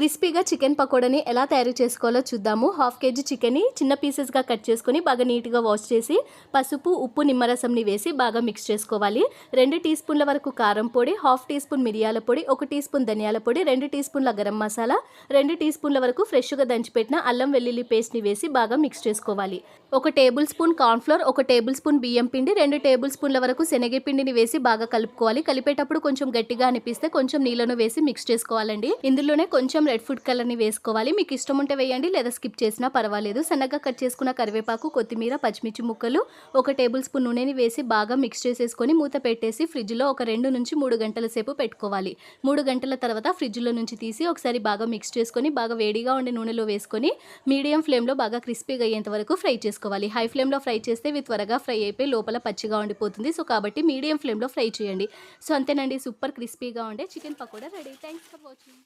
క్రిస్పీగా చికెన్ పకోడాని ఎలా తయారు చేసుకోవాలో చూద్దాము. హాఫ్ కేజీ చికెన్ని చిన్న పీసెస్గా కట్ చేసుకొని బాగా నీట్గా వాష్ చేసి పసుపు, ఉప్పు, నిమ్మరసంని వేసి బాగా మిక్స్ చేసుకోవాలి. 2 టీ స్పూన్ల వరకు కారం పొడి, హాఫ్ టీ స్పూన్ మిరియాల పొడి, 1 టీ స్పూన్ ధనియాల పొడి, 2 టీ స్పూన్ల గరం మసాలా, 2 టీ స్పూన్ల వరకు ఫ్రెష్గా దంచిపెట్టిన అల్లం వెల్లుల్లి పేస్ట్ని వేసి బాగా మిక్స్ చేసుకోవాలి. 1 table spoon cornflour, 1 table spoon బియ్యం పిండి, 2 టేబుల్ స్పూన్ల వరకు శనగపిండిని వేసి బాగా కలుపుకోవాలి. కలిపేటప్పుడు కొంచెం గట్టిగా అనిపిస్తే కొంచెం నీళ్ళను వేసి మిక్స్ చేసుకోవాలండి. ఇందులోనే కొంచెం రెడ్ ఫుడ్ కలర్ని వేసుకోవాలి. మీకు ఇష్టం ఉంటే వేయండి, లేదా స్కిప్ చేసినా పర్వాలేదు. సన్నగా కట్ చేసుకున్న కరివేపాకు, కొత్తిమీర, పచ్చిమిర్చి ముక్కలు, 1 టేబుల్ స్పూన్ నూనెని వేసి బాగా మిక్స్ చేసేసుకొని మూత పెట్టేసి ఫ్రిడ్జ్లో ఒక 2 నుంచి 3 గంటల సేపు పెట్టుకోవాలి. 3 గంటల తర్వాత ఫ్రిడ్జ్లో నుంచి తీసి ఒకసారి బాగా మిక్స్ చేసుకొని బాగా వేడిగా ఉండే నూనెలో వేసుకొని మీడియం ఫ్లేమ్లో బాగా క్రిస్పీగా అయ్యేంత వరకు ఫ్రై చేసుకోవాలి. హై ఫ్లేమ్లో ఫ్రై చేస్తే ఇవి త్వరగా ఫ్రై అయిపోయి లోపల పచ్చిగా ఉండిపోతుంది. సో కాబట్టి మీడియం ఫ్లేమ్లో ఫ్రై చేయండి. సో అంతేనండి, సూపర్ క్రిస్పీగా ఉండే chicken pakoda ready. Thanks for watching.